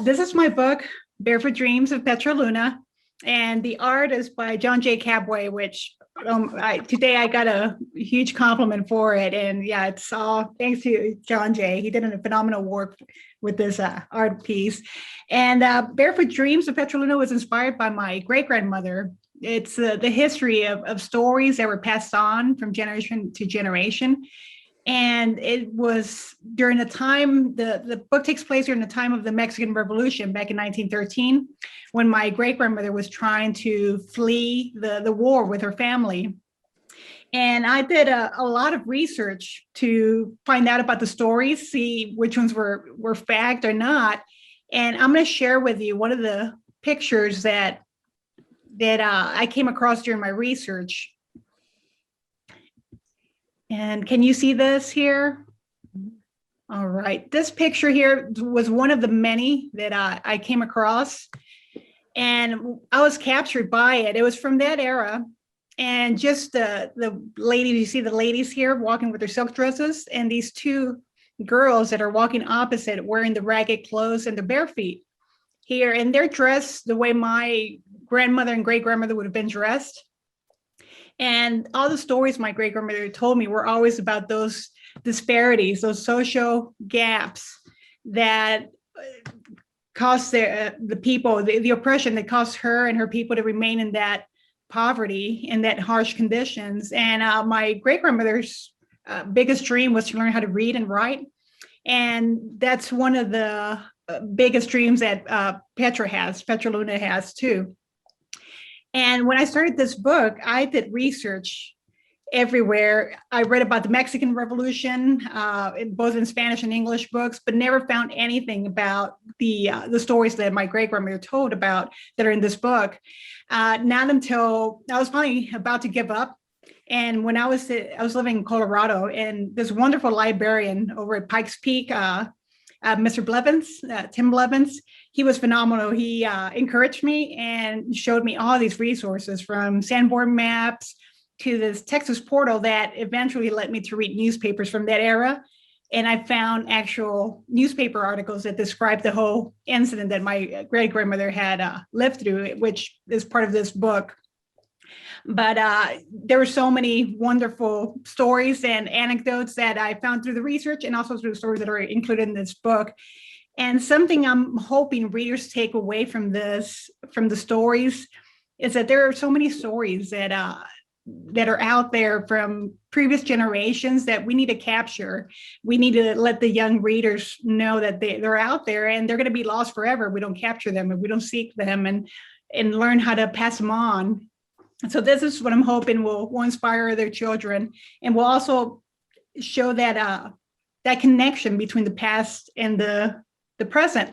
This is my book, Barefoot Dreams of Petra Luna, and the art is by John J. Cabway, which today I got a huge compliment for it. And yeah, it's all thanks to John J. He did a phenomenal work with this art piece. And Barefoot Dreams of Petra Luna was inspired by my great-grandmother. It's the history of stories that were passed on from generation to generation. And it was during the time, the book takes place during the time of the Mexican Revolution back in 1913, when my great-grandmother was trying to flee the war with her family. And I did a lot of research to find out about the stories, see which ones were fact or not. And I'm going to share with you one of the pictures that I came across during my research. And can you see this here? All right, this picture here was one of the many that I came across, and I was captured by it. It was from that era, and just the ladies, you see the ladies here walking with their silk dresses, and these two girls that are walking opposite, wearing the ragged clothes and the bare feet here, and they're dressed the way my grandmother and great-grandmother would have been dressed. And all the stories my great-grandmother told me were always about those disparities, those social gaps that caused the people, the oppression that caused her and her people to remain in that poverty, in that harsh conditions. And my great-grandmother's biggest dream was to learn how to read and write. And that's one of the biggest dreams that Petra Luna has too. And when I started this book, I did research everywhere. I read about the Mexican Revolution, both in Spanish and English books, but never found anything about the stories that my great-grandmother told about that are in this book. Not until I was finally about to give up. And when I was living in Colorado, and this wonderful librarian over at Pikes Peak, Mr. Blevins, Tim Blevins, he was phenomenal. He encouraged me and showed me all these resources, from Sanborn maps to this Texas portal that eventually led me to read newspapers from that era. And I found actual newspaper articles that described the whole incident that my great-grandmother had lived through, which is part of this book. But there were so many wonderful stories and anecdotes that I found through the research, and also through the stories that are included in this book. And something I'm hoping readers take away from this, from the stories, is that there are so many stories that are out there from previous generations that we need to capture. We need to let the young readers know that they're out there, and they're going to be lost forever if we don't capture them, if we don't seek them and learn how to pass them on. So this is what I'm hoping will inspire other children, and will also show that that connection between the past and the present.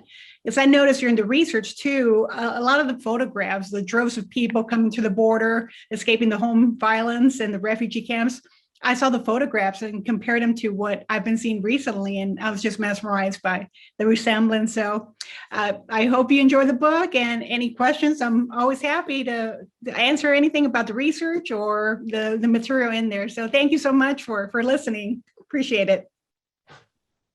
As I noticed during the research too, a lot of the photographs, the droves of people coming to the border, escaping the home violence and the refugee camps, I saw the photographs and compared them to what I've been seeing recently, and I was just mesmerized by the resemblance. So I hope you enjoy the book, and any questions, I'm always happy to answer anything about the research or the material in there. So thank you so much for listening. Appreciate it.